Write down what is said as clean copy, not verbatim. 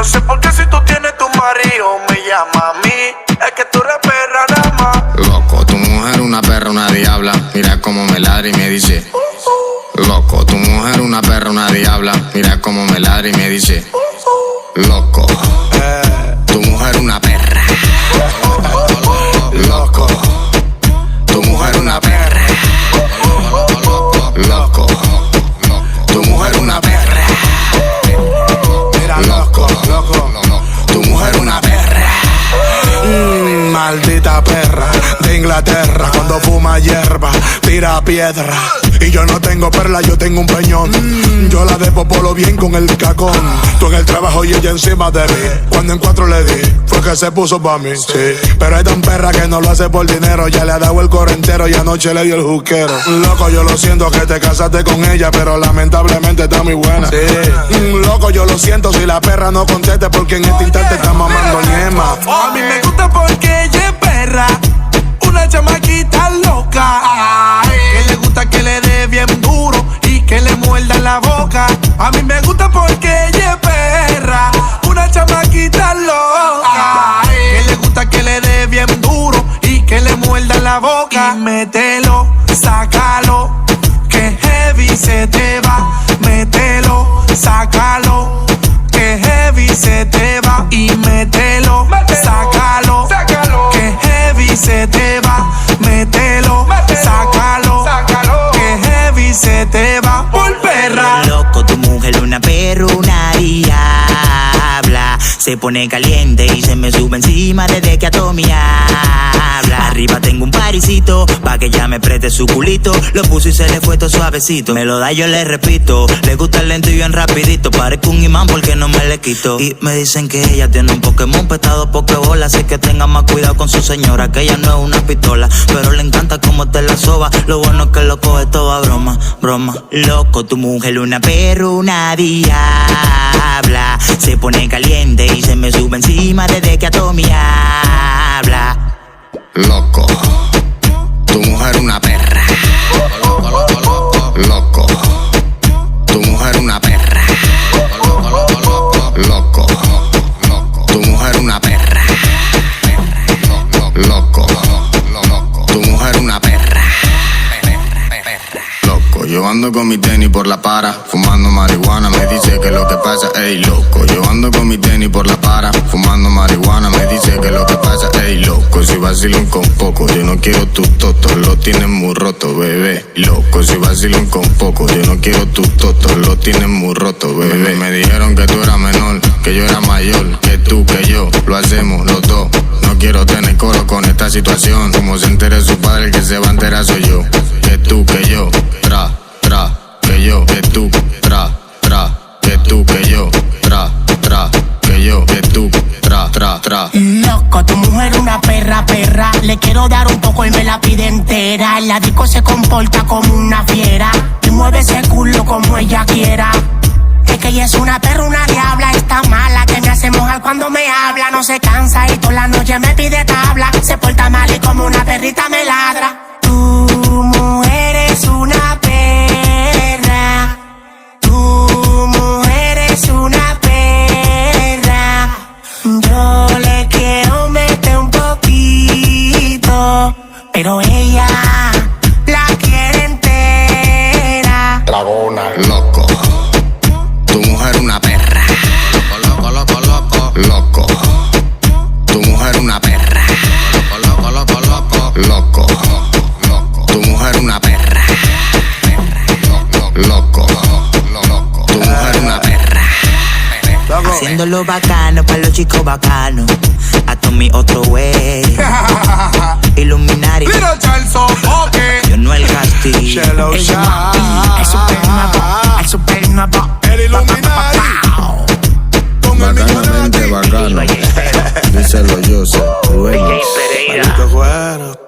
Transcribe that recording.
no sé por qué si tú tienes tu marido me llama a mí. Es que tú eres perra nada más. Loco, tu mujer una perra, una diabla. Mira cómo me ladra y me dice. Loco, tu mujer una perra, una diabla. Mira cómo me ladra y me dice. Loco, tu mujer una perra. Loco, tu mujer una perra. Loco, tu mujer una perra. Mira, loco, tu mujer una perra. Maldita perra de Inglaterra. Cuando fuma hierba, tira piedra. Y yo no tengo perla, yo tengo un peñón. Yo la despopolo bien con el cacón. Tú en el trabajo y ella encima de mí. Cuando en 4 le di, fue que se puso pa' mí, sí. Pero es tan perra que no lo hace por dinero. Ya le ha dado el coro entero y anoche le dio el juquero. Loco, yo lo siento que te casaste con ella, pero lamentablemente está muy buena, sí. Loco, yo lo siento si la perra no contesta, porque en este instante está mamando ñema. A mí me gusta porque ella es perra, una chamaquita loca, que le gusta que le dé bien duro y que le muerda la boca. A mí me gusta porque ella es perra, una chamaquita loca, que le gusta que le dé bien duro y que le muerda la boca. Y mételo, sácalo, que heavy se te va. Mételo, sácalo, que heavy se te va. Y mételo, sácalo, que heavy se te va. Mételo, sácalo, que heavy se te va. Por perra. Loco, tu mujer una perra, una diabla. Se pone caliente y se me sube encima desde que a todo me habla. Arriba tengo un parisito, pa' que ella me preste su culito. Lo puso y se le fue todo suavecito. Me lo da, yo le repito. Le gusta el lento y bien rapidito. Parezco un imán porque no me le quito. Y me dicen que ella tiene un Pokémon petado, pokebola. Así que tenga más cuidado con su señora, que ella no es una pistola, pero le encanta cómo te la soba. Lo bueno es que lo coge todo a broma, broma. Loco, tu mujer una perra, una diabla. Se pone caliente y se me sube encima desde que a todo me habla. Loco, tu mujer una perra. Loco, tu mujer una perra. Loco, tu mujer una perra. Loco, tu mujer una perra. Loco, yo ando con mi tenis por la para, fumando marihuana, me dice que lo que pasa, ey, loco. Yo ando con mi tenis por la para, fumando marihuana, me dice que lo que pasa, ey, loco. Si vacilón con poco, yo no quiero tu toto, lo tienes muy roto, bebé. Loco, si vacilón con poco, yo no quiero tu toto, lo tienes muy roto, bebé. Me dijeron que tú eras menor, que yo era mayor, que tú, que yo, lo hacemos los dos. No quiero tener coro con esta situación, como se entere su padre, el que se va a enterar soy yo. Que tú, que yo, que yo, que tú, que tú, que yo, que yo, que tú, Loco, tu mujer una perra, perra. Le quiero dar un poco y me la pide entera. En la disco se comporta como una fiera y mueve ese culo como ella quiera. Es que ella es una perra, una diabla. Está mala que me hace mojar cuando me habla. No se cansa y toda la noche me pide tabla. Se porta mal y como una perrita me ladra. Tu mujer es una perra. Tu mujer es una perra. Yo le quiero meter un poquito, pero ella la quiere entera. Dragona. Loco, tu mujer una perra. Loco, loco, loco, loco. Tu mujer una perra. Loco, loco, loco, loco. Tu mujer una perra. Loco, tu mujer una perra. Haciéndolo bacano para los chicos bacanos. A Tommy otro güey. Illuminati. Yo no el Castillo. El super nuevo. El Illuminati. Bacanamente bacano. Díselo yo, sé. Maldito cuero.